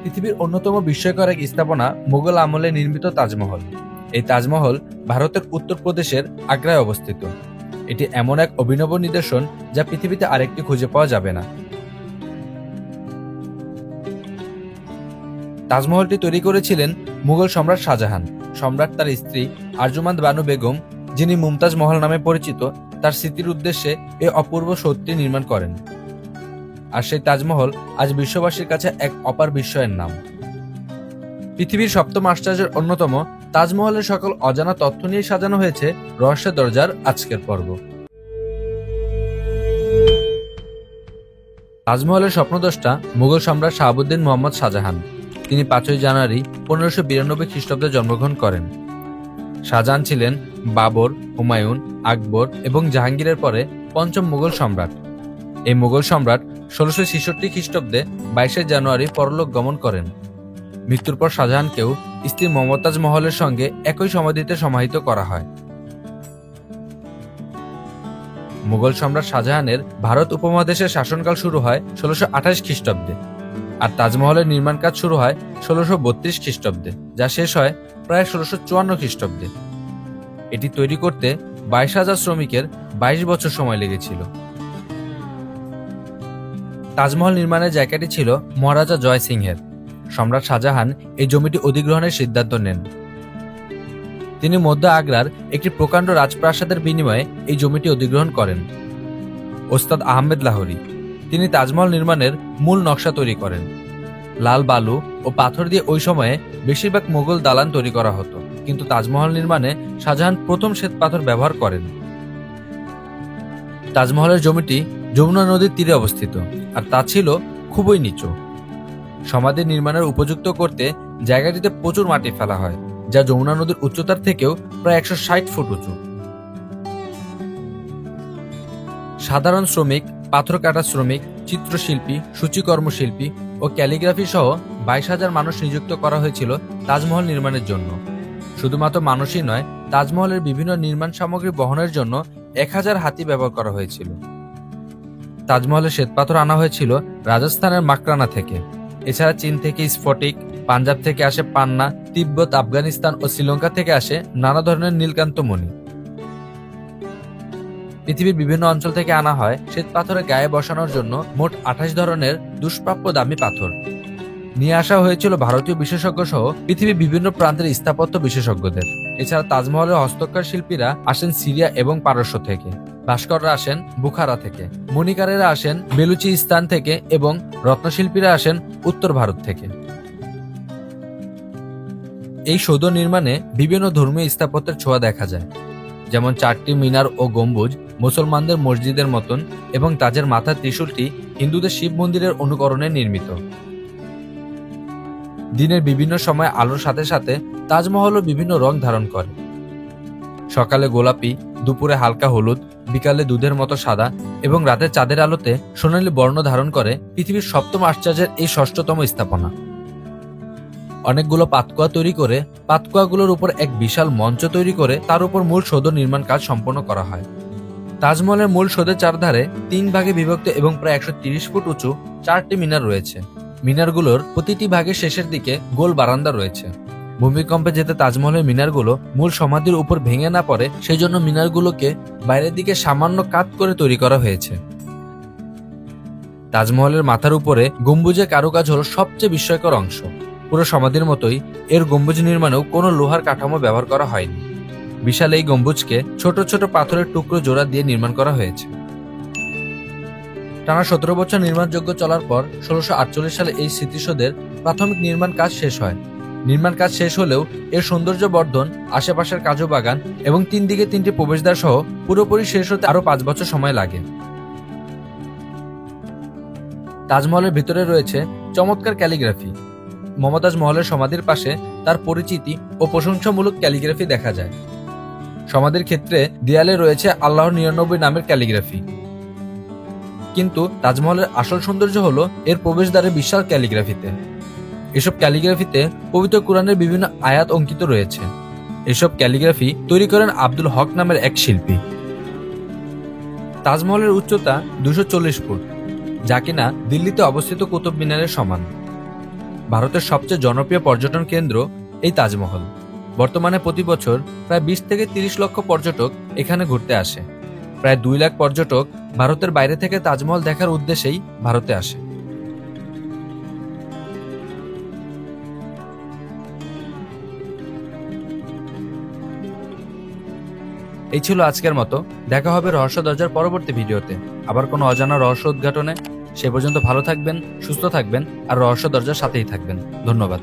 পৃথিবীর অন্যতম বিস্ময়কর এক স্থাপনা মুঘল আমলে নির্মিত তাজমহল। এই তাজমহল ভারতের উত্তরপ্রদেশের আগ্রায় অবস্থিত। এটি এমন এক অভিনব নিদর্শন যা পৃথিবীতে আরেকটি খুঁজে পাওয়া যাবে না। তাজমহলটি তৈরি করেছিলেন মুঘল সম্রাট শাহজাহান। সম্রাট তার স্ত্রী আরজুমান্দ বানু বেগম, যিনি মুমতাজ মহল নামে পরিচিত, তার স্মৃতির উদ্দেশ্যে এই অপূর্ব সৌধটি নির্মাণ করেন। আর সেই তাজমহল আজ বিশ্ববাসীর কাছে এক অপার বিস্ময়ের নাম। পৃথিবীর সপ্তম আশ্চর্যের অন্যতম তাজমহলের সকল অজানা তথ্য নিয়ে সাজানো হয়েছে রহস্যের দরজার আজকের পর্ব। তাজমহলের স্বপ্নদ্রষ্টা মুঘল সম্রাট শাহাবুদ্দিন মোহাম্মদ শাহজাহান। তিনি 5ই জানুয়ারি 1592 খ্রিস্টাব্দে জন্মগ্রহণ করেন। শাহজাহান ছিলেন বাবর, হুমায়ুন, আকবর এবং জাহাঙ্গীরের পরে পঞ্চম মুঘল সম্রাট। এই মুঘল সম্রাট 1666 খ্রিস্টাব্দে 22 জানুয়ারি পরলোক গমন করেন। মৃত্যুর পর শাহজাহানকেও স্ত্রী মমতাজ মহলের সঙ্গে একই সমাধিতে সমাহিত করা হয়। মুঘল সম্রাট শাহজাহানের ভারত উপমহাদেশের শাসনকাল শুরু হয় 1628 খ্রিস্টাব্দে, আর তাজমহলের নির্মাণ কাজ শুরু হয় 1632 খ্রিস্টাব্দে, যা শেষ হয় প্রায় 1654 খ্রিস্টাব্দে। এটি তৈরি করতে 22,000 শ্রমিকের 22 বছর সময় লেগেছিল। তাজমহল নির্মাণের জায়গাটি ছিল মহারাজা জয় সিংহের। সম্রাট শাহজাহান এই জমিটি অধিগ্রহণের সিদ্ধান্ত নেন। তিনি মধ্য আগ্রার একটি প্রকাণ্ড রাজপ্রাসাদের বিনিময়ে এই জমিটি অধিগ্রহণ করেন। ওস্তাদ আহমেদ লাহোরী তিনি তাজমহল নির্মাণের মূল নকশা তৈরি করেন। লাল বালু ও পাথর দিয়ে ওই সময়ে বেশিরভাগ মোগল দালান তৈরি করা হতো, কিন্তু তাজমহল নির্মাণে শাহজাহান প্রথম শ্বেত পাথর ব্যবহার করেন। তাজমহলের জমিটি যমুনা নদীর তীরে অবস্থিত, আর তা ছিল খুবই নিচু। সমাধি নির্মাণের উপযুক্ত করতে জায়গাটিতে প্রচুর মাটি ফেলা হয়, যা যমুনা নদীর উচ্চতার থেকেও প্রায় 160 ফুট উঁচু। সাধারণ শ্রমিক, পাথর কাটা শ্রমিক, চিত্রশিল্পী, সূচিকর্ম শিল্পী ও ক্যালিগ্রাফি সহ 22,000 মানুষ নিযুক্ত করা হয়েছিল তাজমহল নির্মাণের জন্য। শুধুমাত্র মানুষই নয়, তাজমহলের বিভিন্ন নির্মাণ সামগ্রী বহনের জন্য 1000 হাতি ব্যবহার করা হয়েছিল। তাজমহলের শ্বেতপাথর আনা হয়েছিল রাজস্থানের মাকরানা থেকে। এছাড়া চীন থেকে স্ফটিক, পাঞ্জাব থেকে আসে পান্না, তিব্বত, আফগানিস্তান ও শ্রীলঙ্কা থেকে আসে নানা ধরনের নীলকান্ত মণি। পৃথিবীর বিভিন্ন অঞ্চল থেকে আনা হয় শ্বেতপাথরের গায়ে বসানোর জন্য মোট 28 ধরনের দুষ্প্রাপ্য দামি পাথর। নিয়ে আসা হয়েছিল ভারতীয় বিশেষজ্ঞ সহ পৃথিবীর বিভিন্ন প্রান্তের স্থাপত্য বিশেষজ্ঞদের। এছাড়া তাজমহলের হস্তকার শিল্পীরা আসেন সিরিয়া এবং পারস্য থেকে, ভাস্কররা আসেন বুখারা থেকে, মণিকারেরা আসেন বেলুচিস্তান থেকে এবং রত্নশিল্পীরা আসেন উত্তর ভারত থেকে। এই সৌধ নির্মাণে বিভিন্ন ধর্মীয় স্থাপত্যের ছোঁয়া দেখা যায়, যেমন 4টি মিনার ও গম্বুজ মুসলমানদের মসজিদের মতন, এবং তাজের মাথার ত্রিশূলটি হিন্দুদের শিব মন্দিরের অনুকরণে নির্মিত। দিনের বিভিন্ন সময় আলোর সাথে সাথে তাজমহলও বিভিন্ন রং ধারণ করে। সকালে গোলাপি, দুপুরে হালকা হলুদ, বিকালে দুধের মতো সাদা এবং রাতে চাঁদের আলোতে সোনালী বর্ণ ধারণ করে পৃথিবীর সপ্তম আশ্চর্যের এই 6ষ্ঠতম স্থাপনা। অনেকগুলো পাতকুয়া তৈরি করে পাতকুয়াগুলোর উপর এক বিশাল মঞ্চ তৈরি করে তার উপর মূল সৌধ নির্মাণ কাজ সম্পন্ন করা হয়। তাজমহলের মূল সৌধের চারধারে 3 ভাগে বিভক্ত এবং প্রায় 130 ফুট উঁচু 4টি মিনার রয়েছে। মিনারগুলোর প্রতিটি ভাগের শেষের দিকে গোল বারান্দা রয়েছে। ভূমিকম্পে যেতে তাজমহলের মিনারগুলো মূল সমাধির উপর ভেঙে না পড়ে, সেই জন্য মিনারগুলোকে বাইরের দিকে সামান্য কাত করে তৈরি করা হয়েছে। তাজমহলের মাথার উপরে গম্বুজের কারুকাজ হলো সবচেয়ে বিস্ময়কর অংশ। পুরো সমাধির মতোই এর গম্বুজ নির্মাণেও কোনো লোহার কাঠামো ব্যবহার করা হয়নি। বিশাল এই গম্বুজকে ছোট ছোট পাথরের টুকরো জোড়া দিয়ে নির্মাণ করা হয়েছে। টানা 17 বছর নির্মাণযোগ্য চলার পর 1648 সালে এই স্মৃতিসৌধের প্রাথমিক নির্মাণ কাজ শেষ হয়। নির্মাণ কাজ শেষ হলেও এর সৌন্দর্য বর্ধন, আশেপাশের কাজু বাগান এবং 3 দিকে 3টি প্রবেশদ্বার সহ পুরোপুরি শেষ হতে আরো 5 বছর সময় লাগে। তাজমহলের ভিতরে রয়েছে চমৎকার ক্যালিগ্রাফি। মমতাজ মহলের সমাধির পাশে তার পরিচিতি ও প্রশংসামূলক ক্যালিগ্রাফি দেখা যায়। সমাধির ক্ষেত্রে দেয়ালে রয়েছে আল্লাহর 99 নামের ক্যালিগ্রাফি। কিন্তু তাজমহলের আসল সৌন্দর্য হলো এর প্রবেশদ্বারে বিশাল ক্যালিগ্রাফিতে। এসব ক্যালিগ্রাফিতে পবিত্র কুরআনের বিভিন্ন আয়াত অঙ্কিত রয়েছে। এসব ক্যালিগ্রাফি তৈরি করেন আব্দুল হক নামের এক শিল্পী। তাজমহলের উচ্চতা 240 ফুট, যা কিনা দিল্লিতে অবস্থিত কুতুব মিনারের সমান। ভারতের সবচেয়ে জনপ্রিয় পর্যটন কেন্দ্র এই তাজমহল। বর্তমানে প্রতি বছর প্রায় 20 থেকে 30 লক্ষ পর্যটক এখানে ঘুরতে আসে। প্রায় 2 লাখ পর্যটক ভারতের বাইরে থেকে তাজমহল দেখার উদ্দেশ্যেই ভারতে আসে। এই ছিল আজকের মতো। দেখা হবে রহস্য দরজার পরবর্তী ভিডিওতে, আবার কোনো অজানা রহস্য উদ্ঘাটনে। সে পর্যন্ত ভালো থাকবেন, সুস্থ থাকবেন আর রহস্য দরজার সাথেই থাকবেন। ধন্যবাদ।